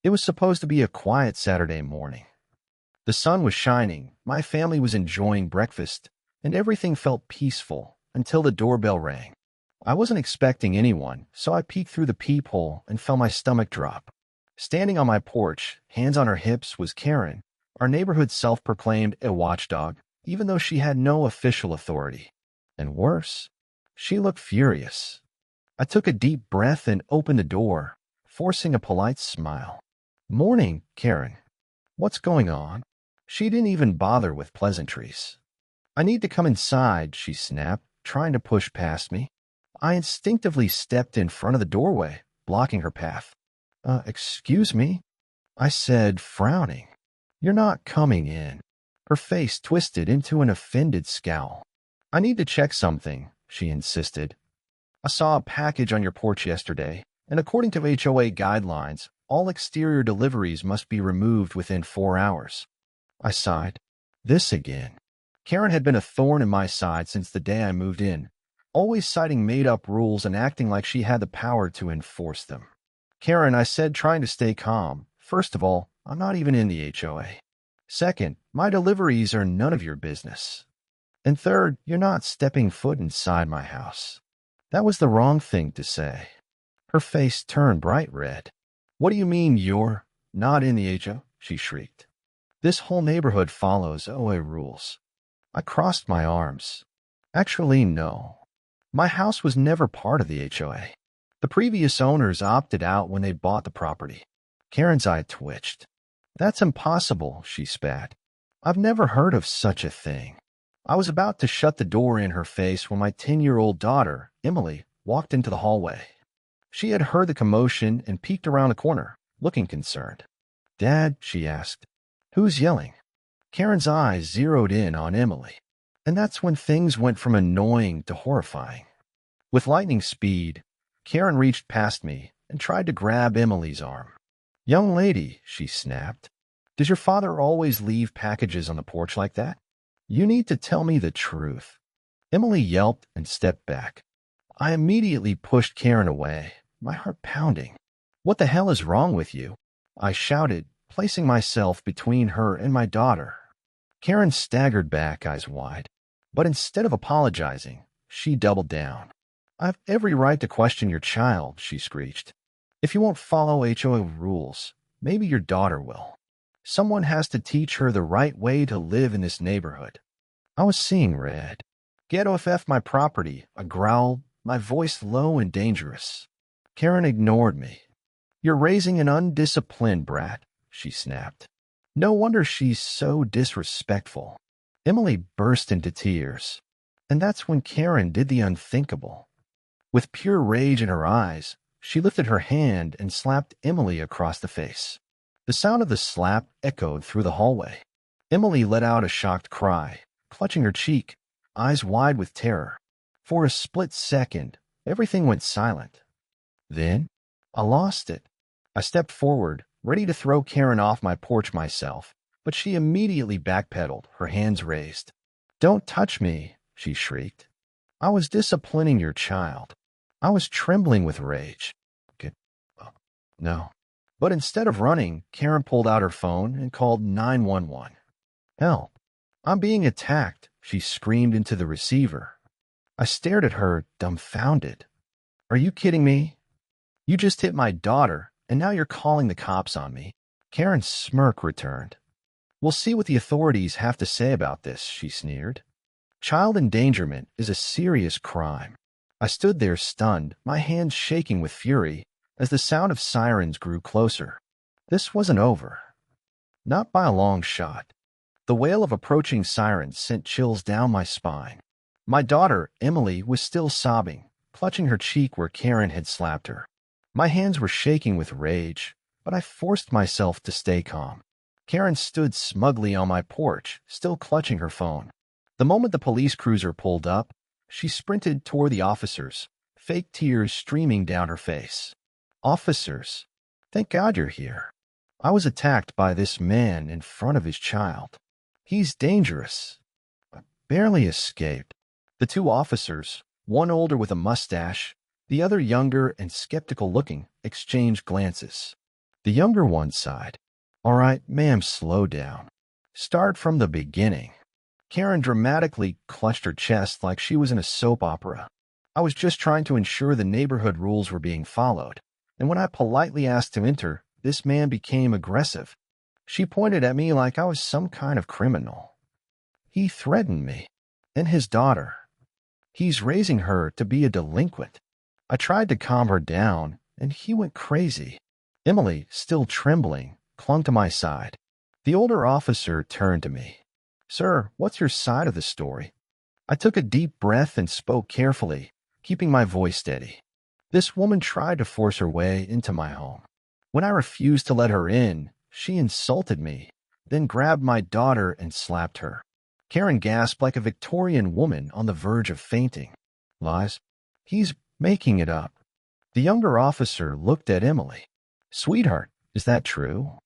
It was supposed to be a quiet Saturday morning. The sun was shining, my family was enjoying breakfast, and everything felt peaceful until the doorbell rang. I wasn't expecting anyone, so I peeked through the peephole and felt my stomach drop. Standing on my porch, hands on her hips, was Karen, our neighborhood self-proclaimed a watchdog, even though she had no official authority. And worse, she looked furious. I took a deep breath and opened the door, forcing a polite smile. "Morning, Karen. What's going on?" She didn't even bother with pleasantries. "I need to come inside," she snapped, trying to push past me. I instinctively stepped in front of the doorway, blocking her path. Excuse me?" I said, frowning. "You're not coming in." Her face twisted into an offended scowl. "I need to check something," she insisted. "I saw a package on your porch yesterday, and according to HOA guidelines, all exterior deliveries must be removed within 4 hours. I sighed. This again. Karen had been a thorn in my side since the day I moved in, always citing made-up rules and acting like she had the power to enforce them. "Karen," I said, trying to stay calm, "first of all, I'm not even in the HOA. Second, my deliveries are none of your business. And third, you're not stepping foot inside my house." That was the wrong thing to say. Her face turned bright red. "What do you mean you're not in the HOA?" she shrieked. "This whole neighborhood follows OA rules." I crossed my arms. "Actually, no. My house was never part of the HOA. The previous owners opted out when they bought the property." Karen's eye twitched. "That's impossible," she spat. "I've never heard of such a thing." I was about to shut the door in her face when my 10-year-old daughter, Emily, walked into the hallway. She had heard the commotion and peeked around the corner, looking concerned. "Dad," she asked, "who's yelling?" Karen's eyes zeroed in on Emily, and that's when things went from annoying to horrifying. With lightning speed, Karen reached past me and tried to grab Emily's arm. "Young lady," she snapped, "does your father always leave packages on the porch like that? You need to tell me the truth." Emily yelped and stepped back. I immediately pushed Karen away, my heart pounding. "What the hell is wrong with you?" I shouted, placing myself between her and my daughter. Karen staggered back, eyes wide. But instead of apologizing, she doubled down. "I have every right to question your child," she screeched. "If you won't follow HOA rules, maybe your daughter will. Someone has to teach her the right way to live in this neighborhood." I was seeing red. "Get off my property," I growled, my voice low and dangerous. Karen ignored me. "You're raising an undisciplined brat," she snapped. "No wonder she's so disrespectful." Emily burst into tears. And that's when Karen did the unthinkable. With pure rage in her eyes, she lifted her hand and slapped Emily across the face. The sound of the slap echoed through the hallway. Emily let out a shocked cry, clutching her cheek, eyes wide with terror. For a split second, everything went silent. Then, I lost it. I stepped forward, ready to throw Karen off my porch myself, but she immediately backpedaled, her hands raised. "Don't touch me," she shrieked. "I was disciplining your child." I was trembling with rage. "Get up." "No." But instead of running, Karen pulled out her phone and called 911. "Help. I'm being attacked," she screamed into the receiver. I stared at her, dumbfounded. "Are you kidding me? You just hit my daughter, and now you're calling the cops on me." Karen's smirk returned. "We'll see what the authorities have to say about this," she sneered. "Child endangerment is a serious crime." I stood there stunned, my hands shaking with fury, as the sound of sirens grew closer. This wasn't over. Not by a long shot. The wail of approaching sirens sent chills down my spine. My daughter, Emily, was still sobbing, clutching her cheek where Karen had slapped her. My hands were shaking with rage, but I forced myself to stay calm. Karen stood smugly on my porch, still clutching her phone. The moment the police cruiser pulled up, she sprinted toward the officers, fake tears streaming down her face. "Officers, thank God you're here. I was attacked by this man in front of his child. He's dangerous." I barely escaped. The two officers, one older with a mustache, the other younger and skeptical looking, exchanged glances. The younger one sighed. All right, ma'am, slow down. Start from the beginning. Karen dramatically clutched her chest like she was in a soap opera. I was just trying to ensure the neighborhood rules were being followed, and when I politely asked to enter, this man became aggressive. She pointed at me like I was some kind of criminal. He threatened me, and his daughter. He's raising her to be a delinquent. I tried to calm her down, and he went crazy. Emily, still trembling, clung to my side. The older officer turned to me. Sir, what's your side of the story? I took a deep breath and spoke carefully, keeping my voice steady. This woman tried to force her way into my home. When I refused to let her in, she insulted me, then grabbed my daughter and slapped her. Karen gasped like a Victorian woman on the verge of fainting. Lies? He's making it up. The younger officer looked at Emily. Sweetheart, is that true?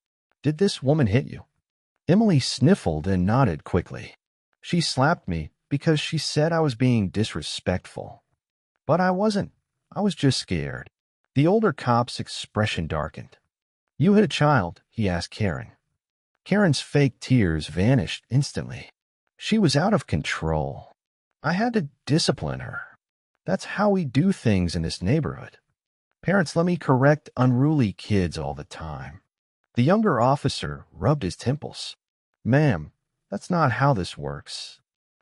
Did this woman hit you? Emily sniffled and nodded quickly. She slapped me because she said I was being disrespectful. But I wasn't. I was just scared. The older cop's expression darkened. You hit a child, he asked Karen. Karen's fake tears vanished instantly. She was out of control. I had to discipline her. That's how we do things in this neighborhood. Parents let me correct unruly kids all the time. The younger officer rubbed his temples. Ma'am, that's not how this works.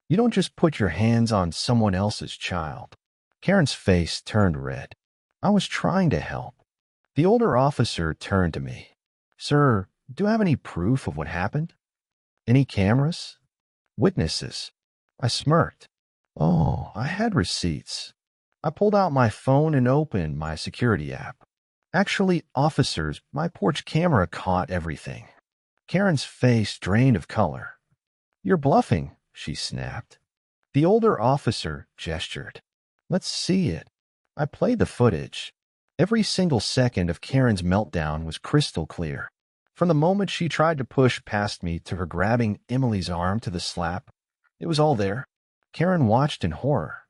You don't just put your hands on someone else's child. Karen's face turned red. I was trying to help. The older officer turned to me. Sir, do you have any proof of what happened? Any cameras? Witnesses? I smirked. Oh, I had receipts. I pulled out my phone and opened my security app. Actually, officers, my porch camera caught everything. Karen's face drained of color. You're bluffing, she snapped. The older officer gestured. Let's see it. I played the footage. Every single second of Karen's meltdown was crystal clear. From the moment she tried to push past me to her grabbing Emily's arm to the slap, it was all there. Karen watched in horror.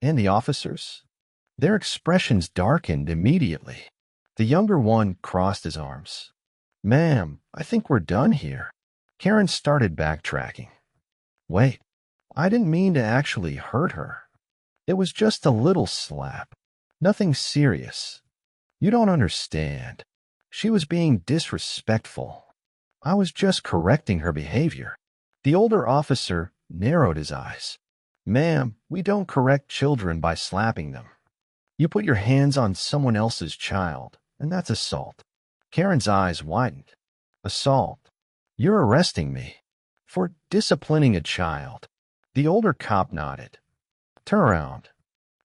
And the officers? Their expressions darkened immediately. The younger one crossed his arms. Ma'am, I think we're done here. Karen started backtracking. Wait, I didn't mean to actually hurt her. It was just a little slap. Nothing serious. You don't understand. She was being disrespectful. I was just correcting her behavior. The older officer narrowed his eyes. Ma'am, we don't correct children by slapping them. You put your hands on someone else's child, and that's assault. Karen's eyes widened. Assault? You're arresting me for disciplining a child. The older cop nodded. Turn around.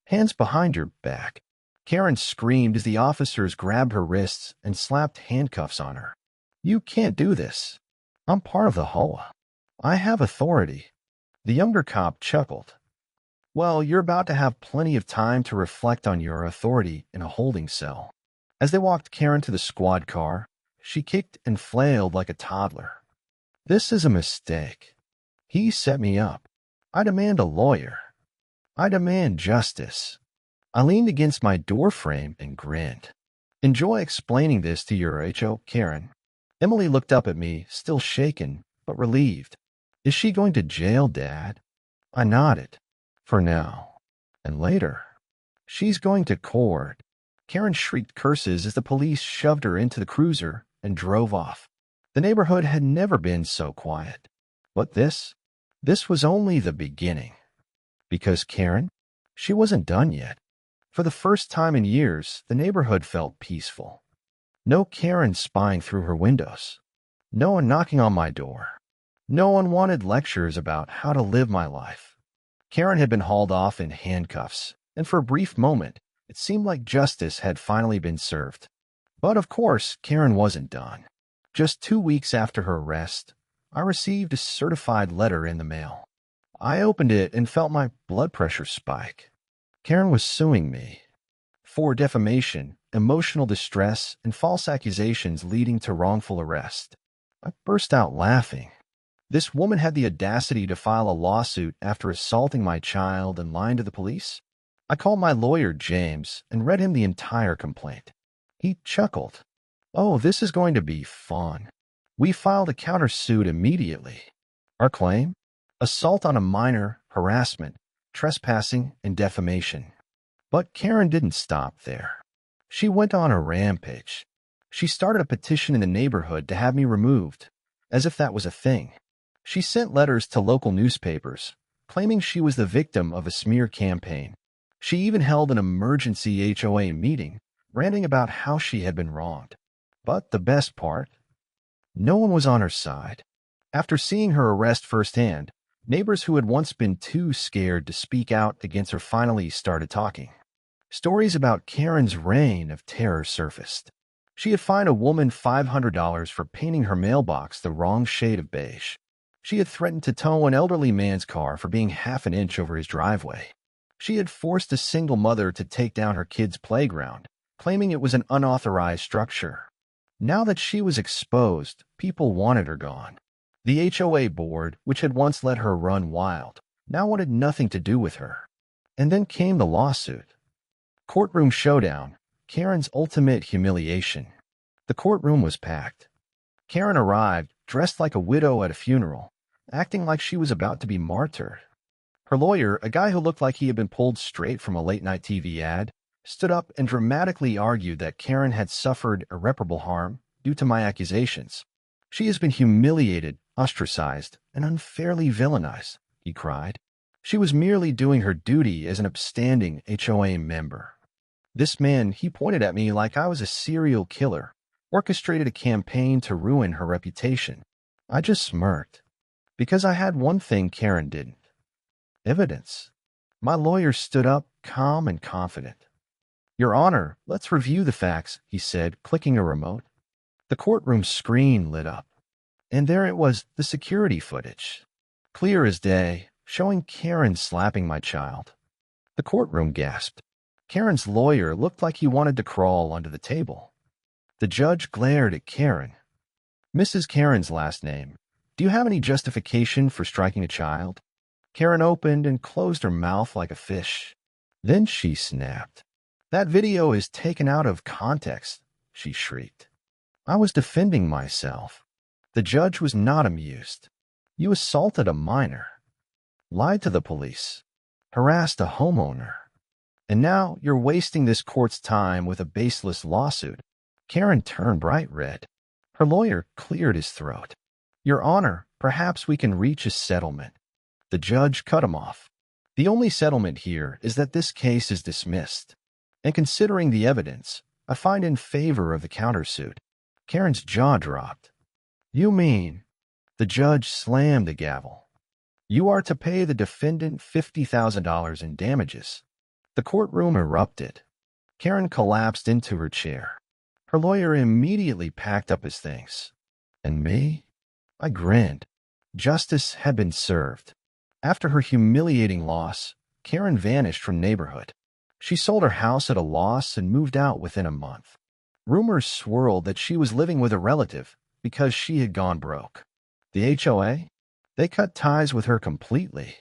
Hands behind your back. Karen screamed as the officers grabbed her wrists and slapped handcuffs on her. You can't do this. I'm part of the HOA. I have authority. The younger cop chuckled. Well, you're about to have plenty of time to reflect on your authority in a holding cell. As they walked Karen to the squad car, she kicked and flailed like a toddler. This is a mistake. He set me up. I demand a lawyer. I demand justice. I leaned against my doorframe and grinned. Enjoy explaining this to your HO, Karen. Emily looked up at me, still shaken, but relieved. Is she going to jail, Dad? I nodded. For now. And later. She's going to court. Karen shrieked curses as the police shoved her into the cruiser and drove off. The neighborhood had never been so quiet. But this was only the beginning. Because Karen, she wasn't done yet. For the first time in years, the neighborhood felt peaceful. No Karen spying through her windows. No one knocking on my door. No one wanted lectures about how to live my life. Karen had been hauled off in handcuffs, and for a brief moment, it seemed like justice had finally been served. But of course, Karen wasn't done. Just 2 weeks after her arrest, I received a certified letter in the mail. I opened it and felt my blood pressure spike. Karen was suing me for defamation, emotional distress, and false accusations leading to wrongful arrest. I burst out laughing. This woman had the audacity to file a lawsuit after assaulting my child and lying to the police? I called my lawyer, James, and read him the entire complaint. He chuckled. Oh, this is going to be fun. We filed a countersuit immediately. Our claim? Assault on a minor, harassment, trespassing, and defamation. But Karen didn't stop there. She went on a rampage. She started a petition in the neighborhood to have me removed, as if that was a thing. She sent letters to local newspapers, claiming she was the victim of a smear campaign. She even held an emergency HOA meeting, ranting about how she had been wronged. But the best part? No one was on her side. After seeing her arrest firsthand, neighbors who had once been too scared to speak out against her finally started talking. Stories about Karen's reign of terror surfaced. She had fined a woman $500 for painting her mailbox the wrong shade of beige. She had threatened to tow an elderly man's car for being half an inch over his driveway. She had forced a single mother to take down her kid's playground, claiming it was an unauthorized structure. Now that she was exposed, people wanted her gone. The HOA board, which had once let her run wild, now wanted nothing to do with her. And then came the lawsuit. Courtroom showdown, Karen's ultimate humiliation. The courtroom was packed. Karen arrived, dressed like a widow at a funeral, acting like she was about to be martyred. Her lawyer, a guy who looked like he had been pulled straight from a late-night TV ad, stood up and dramatically argued that Karen had suffered irreparable harm due to my accusations. She has been humiliated, ostracized, and unfairly villainized, he cried. She was merely doing her duty as an upstanding HOA member. This man, he pointed at me like I was a serial killer, orchestrated a campaign to ruin her reputation. I just smirked, because I had one thing Karen didn't. Evidence. My lawyer stood up, calm and confident. Your Honor, let's review the facts, he said, clicking a remote. The courtroom screen lit up, and there it was, the security footage. Clear as day, showing Karen slapping my child. The courtroom gasped. Karen's lawyer looked like he wanted to crawl under the table. The judge glared at Karen. Mrs. Karen's last name. Do you have any justification for striking a child? Karen opened and closed her mouth like a fish. Then she snapped. That video is taken out of context, she shrieked. I was defending myself. The judge was not amused. You assaulted a minor, lied to the police, harassed a homeowner, and now you're wasting this court's time with a baseless lawsuit. Karen turned bright red. Her lawyer cleared his throat. Your Honor, perhaps we can reach a settlement. The judge cut him off. The only settlement here is that this case is dismissed. And considering the evidence, I find in favor of the countersuit. Karen's jaw dropped. You mean? The judge slammed the gavel. You are to pay the defendant $50,000 in damages. The courtroom erupted. Karen collapsed into her chair. Her lawyer immediately packed up his things. And me? I grinned. Justice had been served. After her humiliating loss, Karen vanished from the neighborhood. She sold her house at a loss and moved out within a month. Rumors swirled that she was living with a relative because she had gone broke. The HOA? They cut ties with her completely.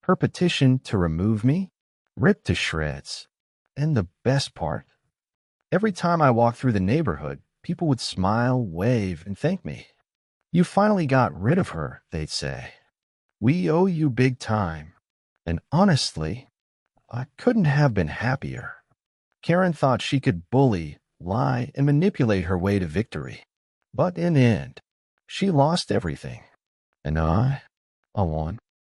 Her petition to remove me? Ripped to shreds. And the best part? Every time I walked through the neighborhood, people would smile, wave, and thank me. You finally got rid of her, they'd say. We owe you big time. And honestly, I couldn't have been happier. Karen thought she could bully, lie, and manipulate her way to victory. But in the end, she lost everything. And I won.